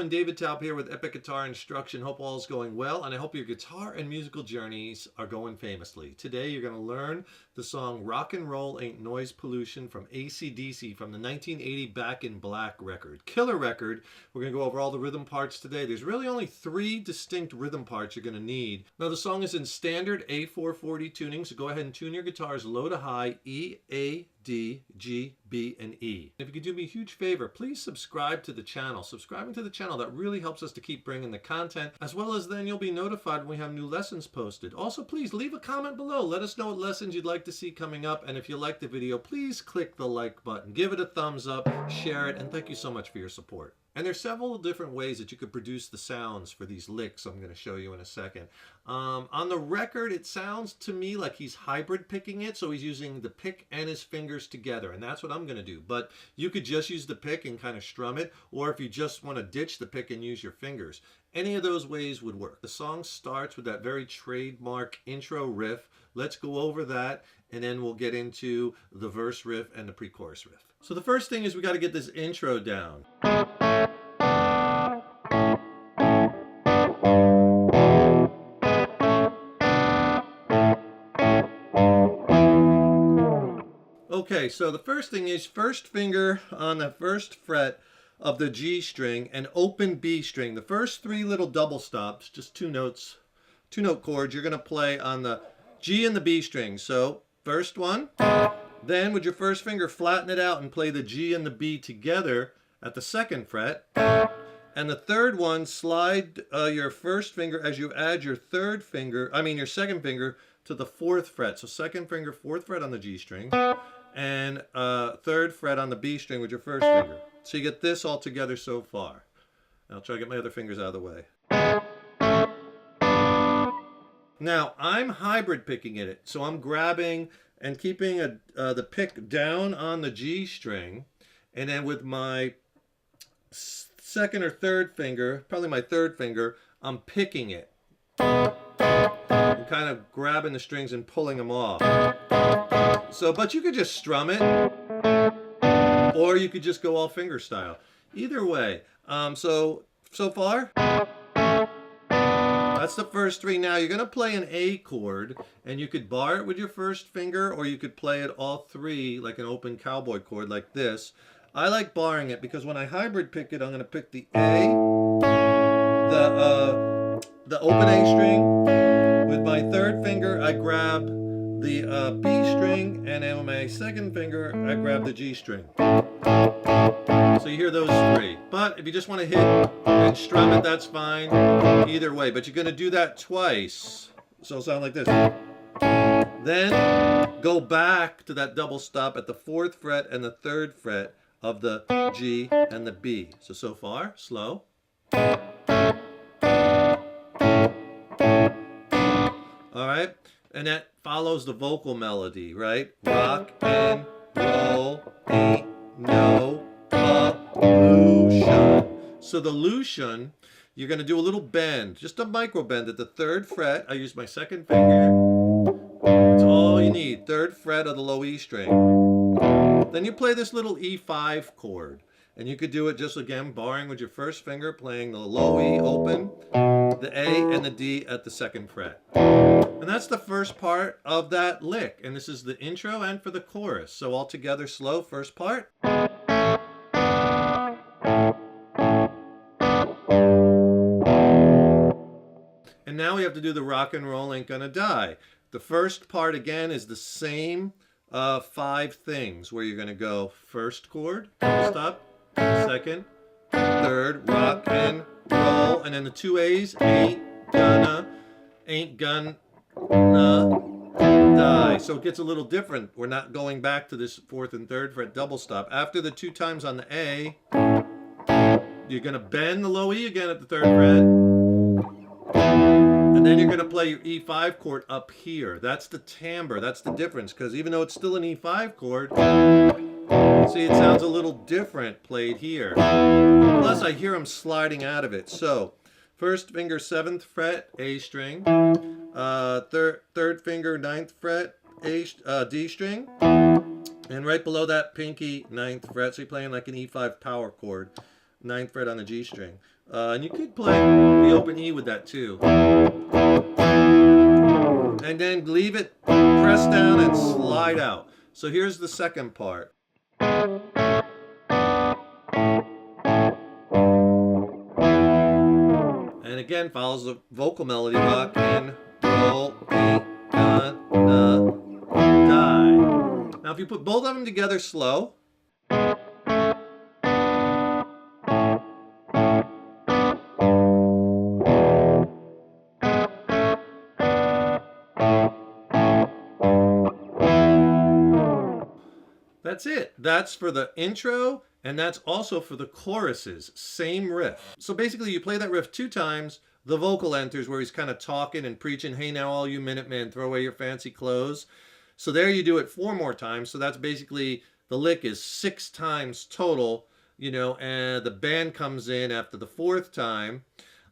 everyone, David Taup here with Epic Guitar Instruction. Hope all is going well, and I hope your guitar and musical journeys are going famously. Today you're going to learn the song Rock and Roll Ain't Noise Pollution from ACDC from the 1980 Back in Black record. Killer record. We're going to go over all the rhythm parts today. There's really only 3 distinct rhythm parts you're going to need. Now the song is in standard A440 tuning, so go ahead and tune your guitars low to high, E, A, D, G, B, and E. If you could do me a huge favor, please subscribe to the channel. Subscribing to the channel, that really helps us to keep bringing the content, as well as then you'll be notified when we have new lessons posted. Also, please leave a comment below. Let us know what lessons you'd like to see coming up, and if you like the video, please click the like button. Give it a thumbs up, share it, and thank you so much for your support. And there's several different ways that you could produce the sounds for these licks I'm going to show you in a second. On the record, it sounds to me like he's hybrid picking it, so he's using the pick and his fingers together, and that's what I'm going to do. But you could just use the pick and kind of strum it, or if you just want to ditch the pick and use your fingers. Any of those ways would work. The song starts with that very trademark intro riff. Let's go over that, and then we'll get into the verse riff and the pre-chorus riff. So the first thing is we got to get this intro down. Okay, so the first thing is first finger on the first fret of the G string and open B string. The first 3 little double stops, just 2 notes, 2-note chords, you're going to play on the G and the B string. So first one, then with your first finger flatten it out and play the G and the B together at the 2nd fret. And the third one, slide your first finger as you add your your 2nd finger to the 4th fret. So 2nd finger, 4th fret on the G string, and 3rd fret on the B string with your first finger. So you get this all together so far. I'll try to get my other fingers out of the way. Now I'm hybrid picking it, so I'm grabbing and keeping the pick down on the G string, and then with my 2nd or 3rd finger, probably my 3rd finger, I'm picking it. I'm kind of grabbing the strings and pulling them off. So, but you could just strum it, or you could just go all finger style. Either way. So far, that's the first 3. Now you're going to play an A chord, and you could bar it with your first finger, or you could play it all 3 like an open cowboy chord like this. I like barring it because when I hybrid pick it, I'm going to pick the A, the open A string. With my 3rd finger, I grab the B string, and then with my 2nd finger, I grab the G string. So you hear those 3. But if you just want to hit and strum it, that's fine. Either way. But you're going to do that twice. So it'll sound like this. Then go back to that double stop at the 4th fret and the 3rd fret of the G and the B. So far, slow. All right, and that follows the vocal melody, right? Rock and roll ain't no pollution. So the lution, you're going to do a little bend, just a micro bend at the 3rd fret. I use my 2nd finger. That's all you need, 3rd fret of the low E string. Then you play this little E5 chord. And you could do it just again, barring with your first finger, playing the low E open, the A and the D at the 2nd fret. And that's the first part of that lick. And this is the intro and for the chorus. So all together slow, first part. And now we have to do the rock and roll ain't gonna die. The first part again is the same 5 things where you're gonna go first chord, stop, 2nd, 3rd, rock and roll, and then the 2 A's, ain't gonna die. So it gets a little different. We're not going back to this 4th and 3rd fret double stop. After the 2 times on the A, you're gonna bend the low E again at the 3rd fret, and then you're going to play your E5 chord up here. That's the timbre. That's the difference, because even though it's still an E5 chord, see, it sounds a little different played here. Plus, I hear them sliding out of it. So, first finger 7th fret, A string. 3rd finger 9th fret, D string. And right below that, pinky 9th fret. So you're playing like an E5 power chord. 9th fret on the G string. And you could play the open E with that too. And then leave it, press down and slide out. So here's the second part. And again, follows the vocal melody, rock and roll, ain't gonna die. Now if you put both of them together slow, that's it. That's for the intro, and that's also for the choruses. Same riff. So basically you play that riff 2 times, the vocal enters where he's kind of talking and preaching, hey now all you Minutemen, throw away your fancy clothes. So there you do it 4 more times. So that's basically, the lick is 6 times total, you know, and the band comes in after the 4th time.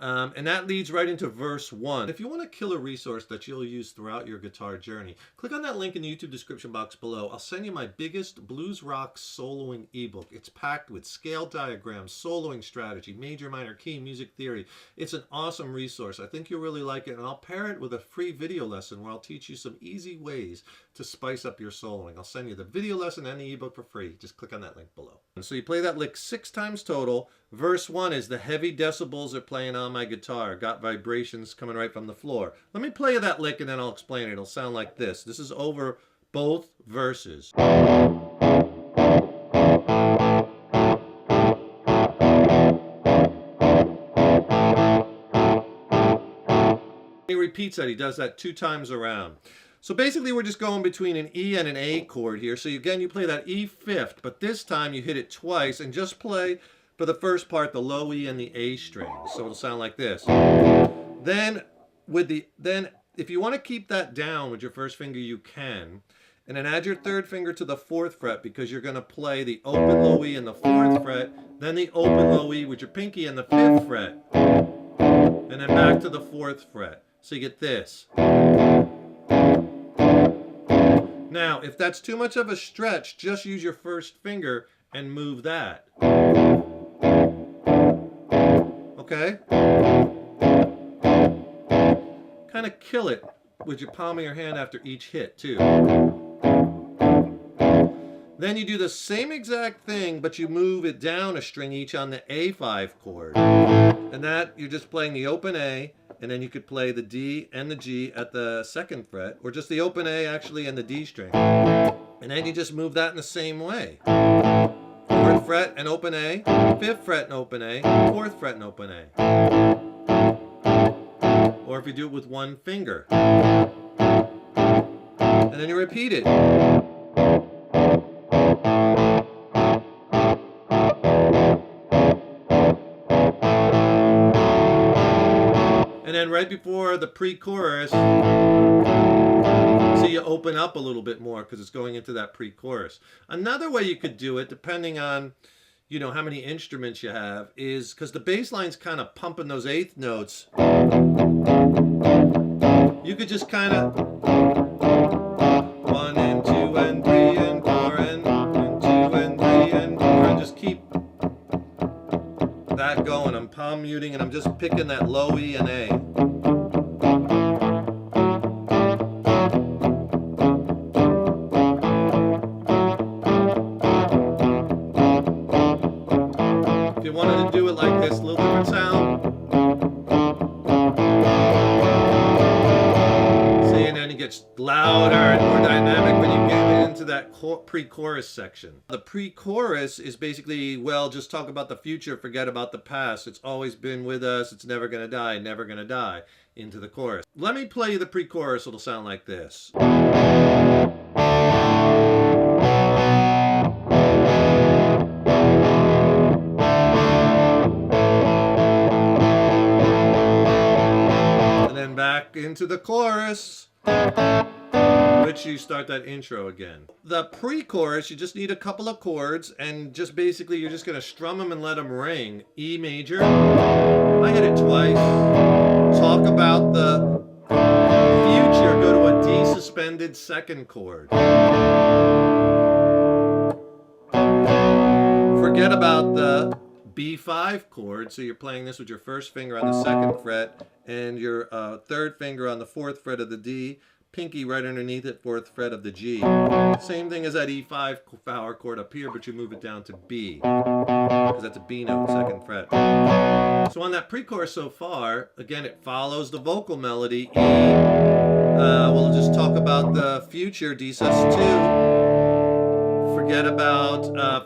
And that leads right into verse 1. If you want a killer resource that you'll use throughout your guitar journey, click on that link in the YouTube description box below. I'll send you my biggest blues rock soloing ebook. It's packed with scale diagrams, soloing strategy, major, minor, key, music theory. It's an awesome resource. I think you'll really like it, and I'll pair it with a free video lesson where I'll teach you some easy ways to spice up your soloing. I'll send you the video lesson and the ebook for free. Just click on that link below. And so you play that lick 6 times total. Verse 1 is the heavy decibels are playing on my guitar. Got vibrations coming right from the floor. Let me play you that lick and then I'll explain it. It'll sound like this. This is over both verses. He repeats that. He does that 2 times around. So basically we're just going between an E and an A chord here. So again, you play that E 5th, but this time you hit it twice and just play for the first part the low E and the A string. So it'll sound like this. Then if you want to keep that down with your first finger, you can. And then add your 3rd finger to the 4th fret because you're going to play the open low E in the 4th fret, then the open low E with your pinky in the 5th fret, and then back to the 4th fret. So you get this. Now, if that's too much of a stretch, just use your first finger and move that. Okay? Kind of kill it with your palm of your hand after each hit, too. Then you do the same exact thing, but you move it down a string each on the A5 chord. And that, you're just playing the open A, and then you could play the D and the G at the 2nd fret, or just the open A actually and the D string. And then you just move that in the same way. 4th fret and open A, 5th fret and open A, 4th fret and open A. Or if you do it with one finger. And then you repeat it. And then right before the pre-chorus, so you open up a little bit more because it's going into that pre-chorus. Another way you could do it, depending on, you know, how many instruments you have, is because the bass line's kind of pumping those 8th notes. You could just kind of 1 and 2 and 3 and 4 and 2 and 3 and 4 and just keep that going. I'm palm muting and I'm just picking that low E and A. If you wanted to do it like this, a little different sound. See, and then it gets louder and more dynamic when you get into that pre-chorus section. The pre-chorus is basically, well, just talk about the future, forget about the past. It's always been with us. It's never gonna die, never gonna die. Into the chorus. Let me play you the pre-chorus. It'll sound like this. And then back into the chorus, which you start that intro again. The pre-chorus, you just need a couple of chords, and just basically you're just gonna strum them and let them ring. E major, I hit it twice. Talk about the future, go to a D suspended 2nd chord. Forget about the B5 chord. So you're playing this with your first finger on the second fret and your third finger on the fourth fret of the D, pinky right underneath it, fourth fret of the G. Same thing as that E5 power chord up here, but you move it down to B, because that's a B note, second fret. So on that pre-chorus so far, again, it follows the vocal melody E. We'll just talk about the future, D sus2. Forget about the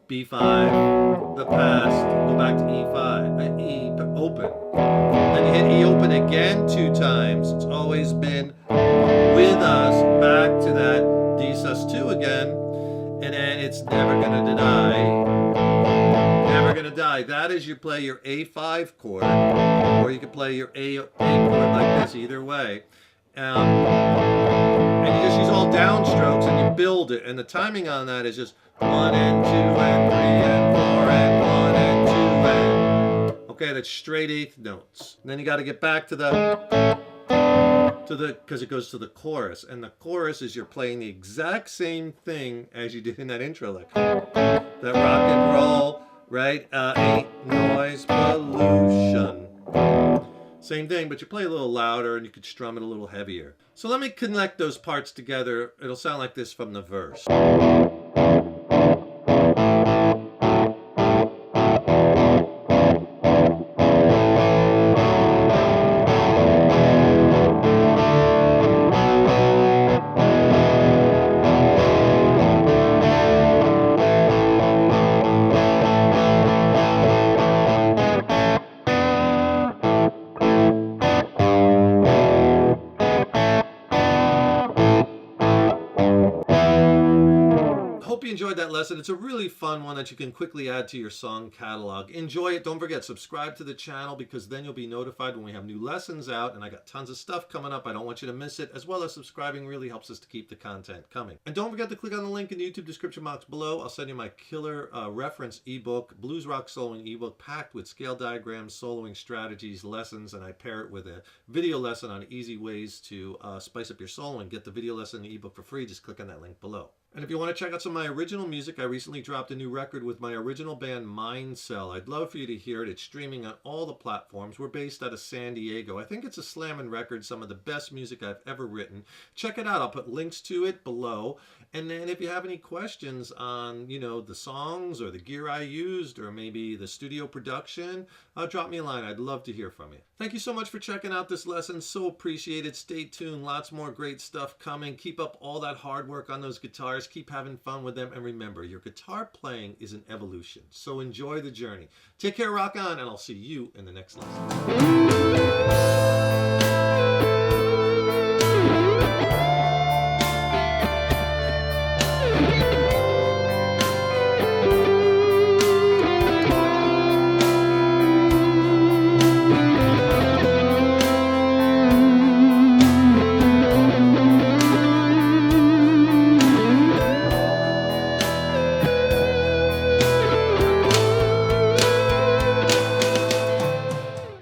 B5, the past, go back to E5, E open. Then you hit E open again 2 times. It's always been with us, back to that D sus2 again, and then it's never gonna die. Never gonna die. That is, you play your A5 chord, or you can play your A chord like this, either way. And you just use all downstrokes and you build it. And the timing on that is just 1 and 2 and 3 and 4 and 1 and 2 and. Okay, that's straight eighth notes. And then you got to get back to the because it goes to the chorus, and the chorus is you're playing the exact same thing as you did in that intro, like that rock and roll, right? Ain't noise pollution. Same thing, but you play a little louder and you could strum it a little heavier. So let me connect those parts together. It'll sound like this from the verse. Hope you enjoyed that lesson. It's a really fun one that you can quickly add to your song catalog. Enjoy it. Don't forget, subscribe to the channel, because then you'll be notified when we have new lessons out, and I got tons of stuff coming up. I don't want you to miss it, as well as subscribing really helps us to keep the content coming. And don't forget to click on the link in the YouTube description box below. I'll send you my killer reference ebook, Blues Rock Soloing ebook, packed with scale diagrams, soloing strategies, lessons, and I pair it with a video lesson on easy ways to spice up your soloing. Get the video lesson and ebook for free. Just click on that link below. And if you want to check out some of my original music, I recently dropped a new record with my original band Mind Cell. I'd love for you to hear it. It's streaming on all the platforms. We're based out of San Diego. I think it's a slammin' record, some of the best music I've ever written. Check it out. I'll put links to it below. And then if you have any questions on, the songs or the gear I used, or maybe the studio production, drop me a line. I'd love to hear from you. Thank you so much for checking out this lesson. So appreciate it. Stay tuned. Lots more great stuff coming. Keep up all that hard work on those guitars. Keep having fun with them. And remember, your guitar playing is an evolution. So enjoy the journey. Take care, rock on, and I'll see you in the next lesson.